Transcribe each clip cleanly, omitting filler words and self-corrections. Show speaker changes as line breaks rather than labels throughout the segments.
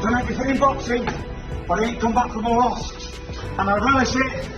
I've done everything in boxing, but I ain't come back from a loss. And I relish it,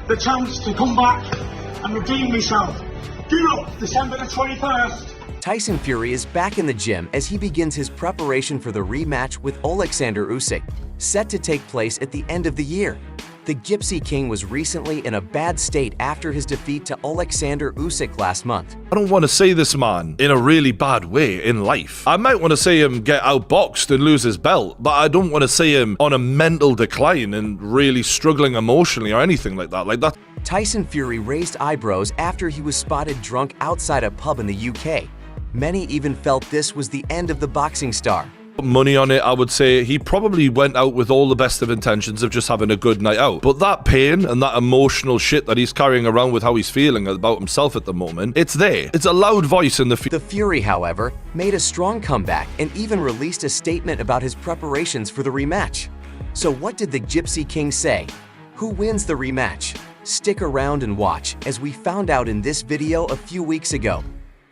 the chance to come back and redeem myself. Due up December the 21st.
Tyson Fury is back in the gym as he begins his preparation for the rematch with Oleksandr Usyk, set to take place at the end of the year. The Gypsy King was recently in a bad state after his defeat to Oleksandr Usyk last month.
I don't want to see this man in a really bad way in life. I might want to see him get outboxed and lose his belt, but I don't want to see him on a mental decline and really struggling emotionally or anything like that.
Tyson Fury raised eyebrows after he was spotted drunk outside a pub in the UK. Many even felt this was the end of the boxing star.
Money on it, I would say he probably went out with all the best of intentions of just having a good night out. But that pain and that emotional shit that he's carrying around with how he's feeling about himself at the moment, it's there. It's a loud voice in the
Fury, however, made a strong comeback and even released a statement about his preparations for the rematch. So what did the Gypsy King say? Who wins the rematch? Stick around and watch, as we found out in this video a few weeks ago.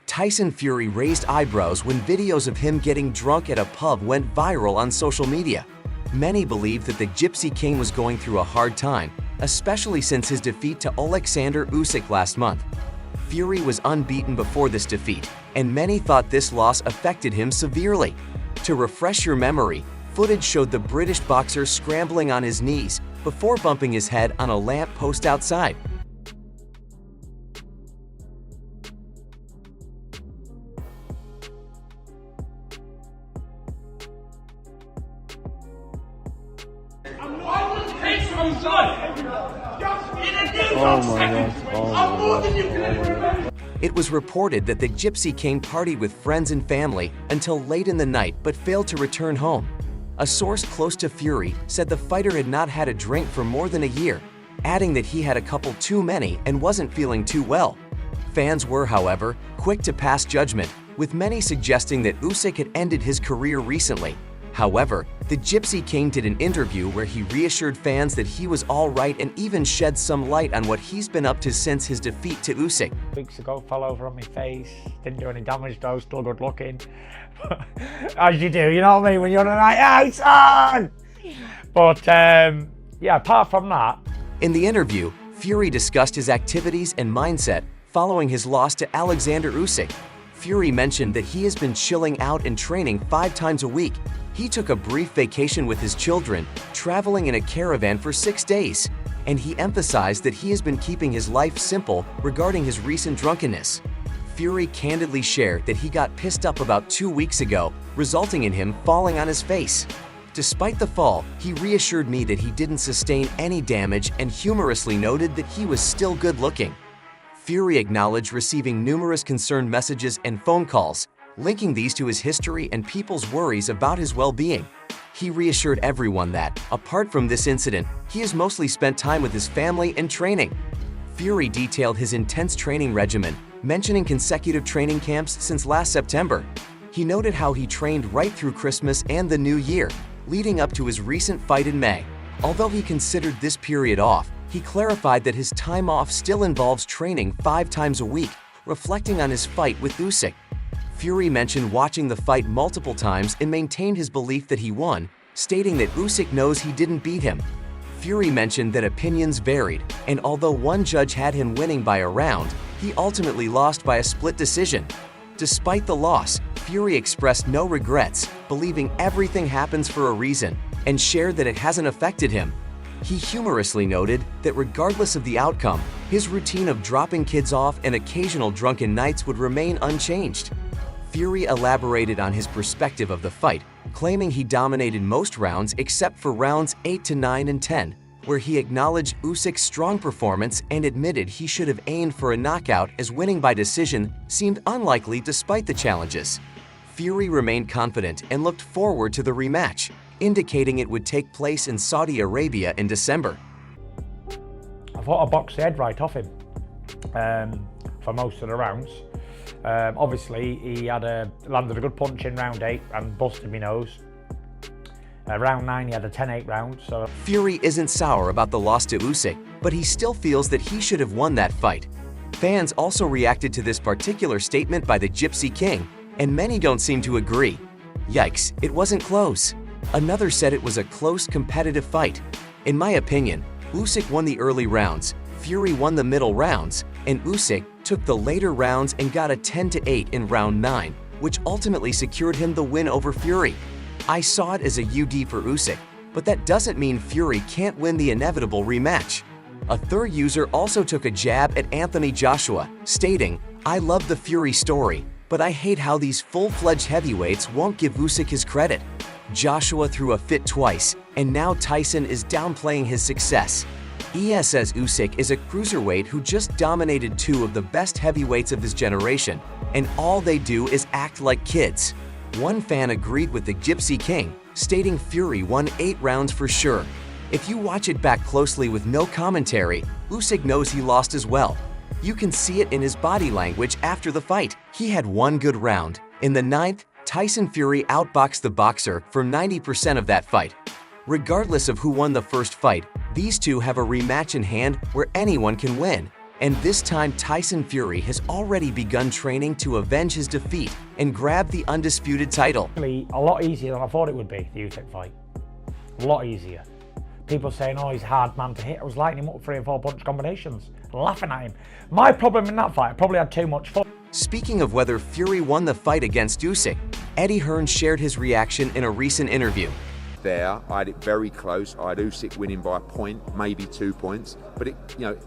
Tyson Fury raised eyebrows when videos of him getting drunk at a pub went viral on social media. Many believe that the Gypsy King was going through a hard time, especially since his defeat to Oleksandr Usyk last month. Fury was unbeaten before this defeat, and many thought this loss affected him severely. To refresh your memory, footage showed the British boxer scrambling on his knees before bumping his head on a lamp post outside. It was reported that the Gypsy King partied with friends and family until late in the night but failed to return home. A source close to Fury said the fighter had not had a drink for more than a year, adding that he had a couple too many and wasn't feeling too well. Fans were, however, quick to pass judgment, with many suggesting that Usyk had ended his career recently. However, the Gypsy King did an interview where he reassured fans that he was all right and even shed some light on what he's been up to since his defeat to Usyk.
Weeks ago, fell over on my face, didn't do any damage though, still good looking. As you do, you know what I mean, when you're on a night out, son! But yeah, apart from that.
In the interview, Fury discussed his activities and mindset following his loss to Oleksandr Usyk. Fury mentioned that he has been chilling out and training 5 times a week. He took a brief vacation with his children, traveling in a caravan for 6 days, and he emphasized that he has been keeping his life simple regarding his recent drunkenness. Fury candidly shared that he got pissed up about 2 weeks ago, resulting in him falling on his face. Despite the fall, he reassured me that he didn't sustain any damage and humorously noted that he was still good looking. Fury acknowledged receiving numerous concerned messages and phone calls, linking these to his history and people's worries about his well-being. He reassured everyone that, apart from this incident, he has mostly spent time with his family and training. Fury detailed his intense training regimen, mentioning consecutive training camps since last September. He noted how he trained right through Christmas and the New Year, leading up to his recent fight in May. Although he considered this period off, he clarified that his time off still involves training 5 times a week, reflecting on his fight with Usyk. Fury mentioned watching the fight multiple times and maintained his belief that he won, stating that Usyk knows he didn't beat him. Fury mentioned that opinions varied, and although one judge had him winning by a round, he ultimately lost by a split decision. Despite the loss, Fury expressed no regrets, believing everything happens for a reason, and shared that it hasn't affected him. He humorously noted that regardless of the outcome, his routine of dropping kids off and occasional drunken nights would remain unchanged. Fury elaborated on his perspective of the fight, claiming he dominated most rounds except for rounds 8 to 9 and 10, where he acknowledged Usyk's strong performance and admitted he should have aimed for a knockout as winning by decision seemed unlikely despite the challenges. Fury remained confident and looked forward to the rematch, indicating it would take place in Saudi Arabia in December.
I thought I boxed the head right off him for most of the rounds. Obviously, he landed a good punch in round 8 and busted my nose. Round 9, he had a 10-8 round. So
Fury isn't sour about the loss to Usyk, but he still feels that he should have won that fight. Fans also reacted to this particular statement by the Gypsy King, and many don't seem to agree. Yikes, it wasn't close. Another said it was a close, competitive fight. In my opinion, Usyk won the early rounds, Fury won the middle rounds, and Usyk took the later rounds and got a 10-8 in round 9, which ultimately secured him the win over Fury. I saw it as a UD for Usyk, but that doesn't mean Fury can't win the inevitable rematch. A third user also took a jab at Anthony Joshua, stating, "I love the Fury story, but I hate how these full-fledged heavyweights won't give Usyk his credit. Joshua threw a fit twice, and now Tyson is downplaying his success." ES says Usyk is a cruiserweight who just dominated 2 of the best heavyweights of his generation, and all they do is act like kids. One fan agreed with the Gypsy King, stating Fury won 8 rounds for sure. If you watch it back closely with no commentary, Usyk knows he lost as well. You can see it in his body language after the fight. He had one good round. In the 9th, Tyson Fury outboxed the boxer for 90% of that fight. Regardless of who won the first fight, these two have a rematch in hand where anyone can win. And this time Tyson Fury has already begun training to avenge his defeat and grab the undisputed title.
Really, a lot easier than I thought it would be, the Usyk fight. A lot easier. People saying, oh, he's a hard man to hit. I was lighting him up 3 and 4 punch combinations, laughing at him. My problem in that fight, I probably had too much fun.
Speaking of whether Fury won the fight against Usyk, Eddie Hearn shared his reaction in a recent interview.
There, I had it very close. I had Usyk winning by a point, maybe 2 points. But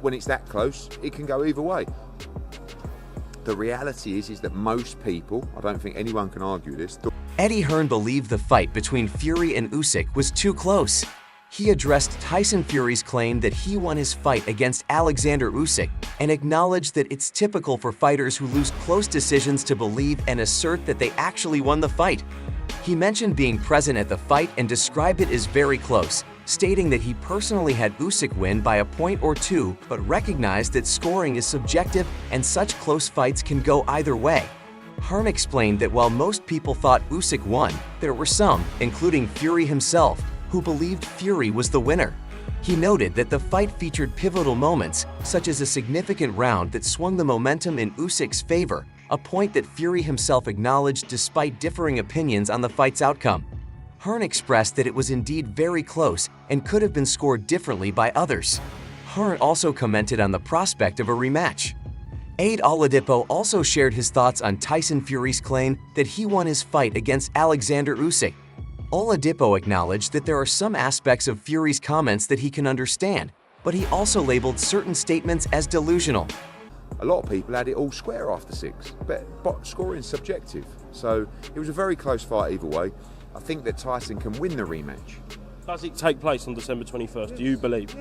when it's that close, it can go either way. The reality is that most people, I don't think anyone can argue this.
Eddie Hearn believed the fight between Fury and Usyk was too close. He addressed Tyson Fury's claim that he won his fight against Oleksandr Usyk and acknowledged that it's typical for fighters who lose close decisions to believe and assert that they actually won the fight. He mentioned being present at the fight and described it as very close, stating that he personally had Usyk win by a point or 2, but recognized that scoring is subjective and such close fights can go either way. Hearn explained that while most people thought Usyk won, there were some, including Fury himself, who believed Fury was the winner. He noted that the fight featured pivotal moments, such as a significant round that swung the momentum in Usyk's favor, a point that Fury himself acknowledged despite differing opinions on the fight's outcome. Hearn expressed that it was indeed very close and could have been scored differently by others. Hearn also commented on the prospect of a rematch. Aid Oladipo also shared his thoughts on Tyson Fury's claim that he won his fight against Oleksandr Usyk. Oladipo acknowledged that there are some aspects of Fury's comments that he can understand, but he also labeled certain statements as delusional.
A lot of people had it all square after 6, but scoring is subjective. So it was a very close fight either way. I think that Tyson can win the rematch.
Does it take place on December 21st, do you believe?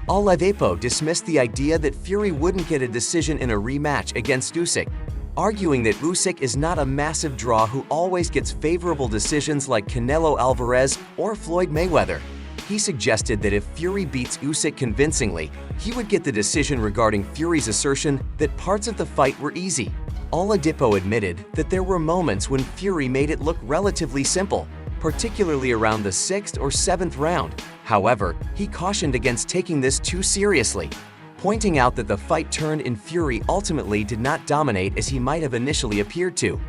Oladipo dismissed the idea that Fury wouldn't get a decision in a rematch against Usyk, arguing that Usyk is not a massive draw who always gets favorable decisions like Canelo Alvarez or Floyd Mayweather. He suggested that if Fury beats Usyk convincingly, he would get the decision regarding Fury's assertion that parts of the fight were easy. Oladipo admitted that there were moments when Fury made it look relatively simple, particularly around the 6th or 7th round. However, he cautioned against taking this too seriously, pointing out that the fight turned in Fury ultimately did not dominate as he might have initially appeared to.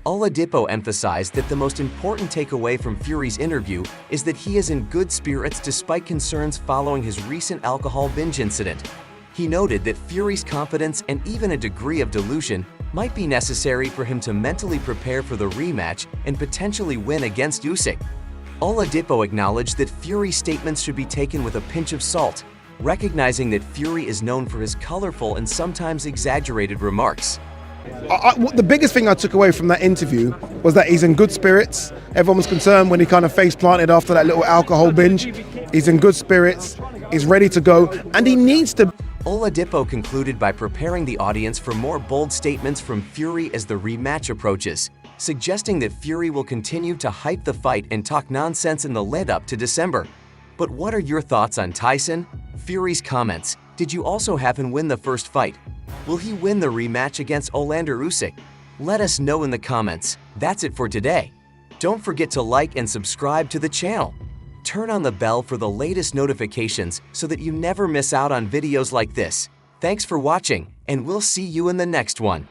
Oladipo emphasized that the most important takeaway from Fury's interview is that he is in good spirits despite concerns following his recent alcohol binge incident. He noted that Fury's confidence and even a degree of delusion might be necessary for him to mentally prepare for the rematch and potentially win against Usyk. Oladipo acknowledged that Fury's statements should be taken with a pinch of salt, recognizing that Fury is known for his colorful and sometimes exaggerated remarks.
The biggest thing I took away from that interview was that he's in good spirits. Everyone was concerned when he kind of face planted after that little alcohol binge. He's in good spirits, he's ready to go, and he needs to.
Oladipo concluded by preparing the audience for more bold statements from Fury as the rematch approaches, suggesting that Fury will continue to hype the fight and talk nonsense in the lead-up to December. But what are your thoughts on Tyson? Fury's comments. Did you also have him win the first fight? Will he win the rematch against Oleksandr Usyk? Let us know in the comments. That's it for today. Don't forget to like and subscribe to the channel. Turn on the bell for the latest notifications so that you never miss out on videos like this. Thanks for watching, and we'll see you in the next one.